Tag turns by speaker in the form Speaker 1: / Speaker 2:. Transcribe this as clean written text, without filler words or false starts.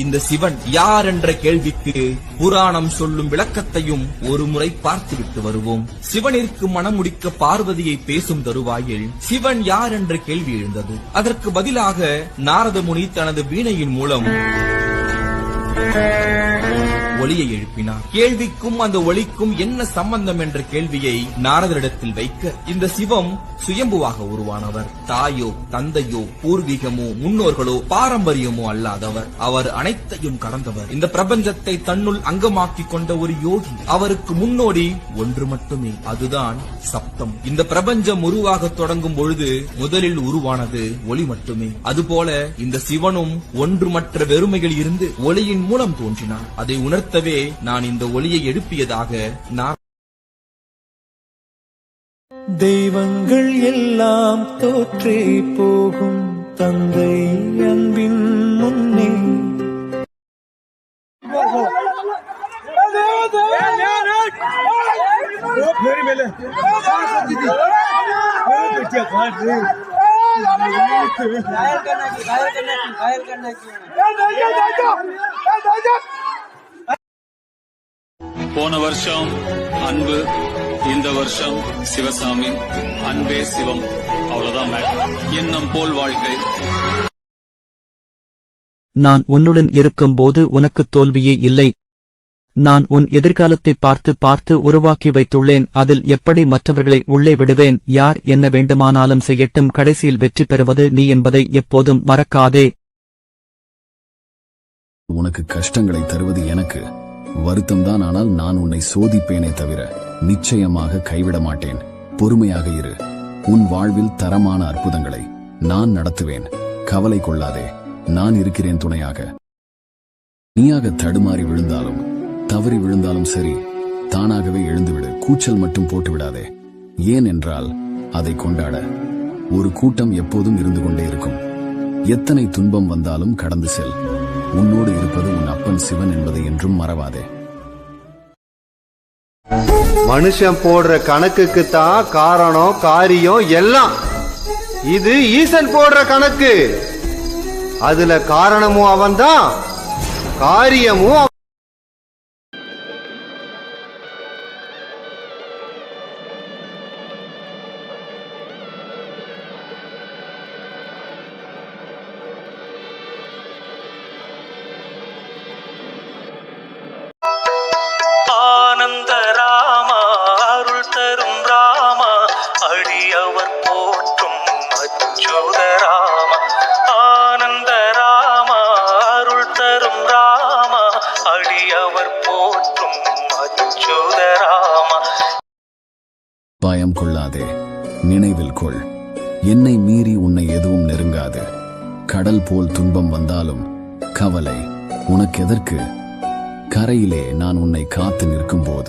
Speaker 1: இந்த சிவன் யார் என்ற கேள்விக்கு புராணம் சொல்லும் விளக்கத்தையும் ஒரு முறை பார்த்துவிட்டு வருவோம். சிவனிற்கு மணமுடிக்க பார்வதியை பேசும் தருவாயில் சிவன் யார் என்ற கேள்வி எழுந்தது. அதற்கு பதிலாக நாரத முனி தனது வீணையின் மூலம் ஒலியை எழுப்பினார். கேள்விக்கும் அந்த ஒலிக்கும் என்ன சம்பந்தம் என்ற கேள்வியை நாரதரிடத்தில் வைக்க, இந்த சிவம் சுயம்புவாக உருவானவர். தாயோ தந்தையோ பூர்வீகமோ முன்னோர்களோ பாரம்பரியமோ அல்லாதவர். அவர் அனைத்தையும் கடந்தவர். இந்த பிரபஞ்சத்தை தன்னுள் அங்கமாக்கிக் கொண்ட ஒரு யோகி. அவருக்கு முன்னோடி ஒன்று மட்டுமே, அதுதான் சப்தம். இந்த பிரபஞ்சம் உருவாக தொடங்கும் பொழுது முதலில் உருவானது ஒளி மட்டுமே. அதுபோல இந்த சிவனும் ஒன்றுமற்ற வெறுமையில் இருந்து ஒளியின் மூலம் தோன்றினார். அதை உணர்த்தவே நான் இந்த ஒளியை எழுப்பியதாக
Speaker 2: தெய்வங்கள் எல்லாம் தோற்றே போகும் தந்தை அன்பின் முன்னே.
Speaker 3: போன வருஷம் அன்பு, இந்த வருஷம் சிவசாமி. அன்பே சிவம், அவ்வளவுதான் மேடம். எண்ணம் போல் வாழ்க்கை.
Speaker 4: நான் உன்னுடன் இருக்கும்போது உனக்கு தோல்வியே இல்லை. நான் உன் எதிர்காலத்தை பார்த்து பார்த்து உருவாக்கி வைத்துள்ளேன். அதில் எப்படி மற்றவர்களை உள்ளே விடுவேன்? யார் என்ன வேண்டுமானாலும் செய்யட்டும், கடைசியில் வெற்றி பெறுவது நீ என்பதை எப்போதும் மறக்காதே.
Speaker 5: உனக்கு கஷ்டங்களை தருவது எனக்கு வருத்தம்தான். ஆனால் நான் உன்னை சோதிப்பேனே தவிர நிச்சயமாக கைவிட மாட்டேன். பொறுமையாக இரு. உன் வாழ்வில் தரமான அற்புதங்களை நான் நடத்துவேன். கவலை கொள்ளாதே, நான் இருக்கிறேன் துணையாக. நீயாக தடுமாறி விழுந்தாலும் தவறி விழுந்தாலும் சரி, தானாகவே எழுந்துவிடு. கூச்சல் மட்டும் போட்டு விடாதே. ஏன் என்றால் அதை கொண்டாட ஒரு கூட்டம் எப்போதும் இருந்து கொண்டே இருக்கும். எத்தனை துன்பம் வந்தாலும் கடந்து செல். உன்னோடு இருப்பது உன் அப்பன் சிவன் என்பதை என்றும் மறவாதே.
Speaker 6: மனுஷன் போடுற கணக்குக்கு தான் காரணம் காரியம் எல்லாம். இது ஈசன் போடுற கணக்கு. அதுல காரணமும் அவன்தான், காரியமும்.
Speaker 2: ஆனந்த ராமா, அருள் தரும் ராமா, அடியவர் போற்றும் அச்சுத ராமா. ஆனந்த ராமா, அருள் தரும் ராமா, அடியவர் போற்றும் அச்சுத ராமா.
Speaker 5: பயம் கொள்ளாதே, நினைவில் கொள், என்னை மீறி உன்னை எதுவும் நெருங்காது. கடல் போல் துன்பம் வந்தாலும் கவலை உனக்கு எதற்கு? கரையிலே நான் உன்னை காத்து நிற்கும் போது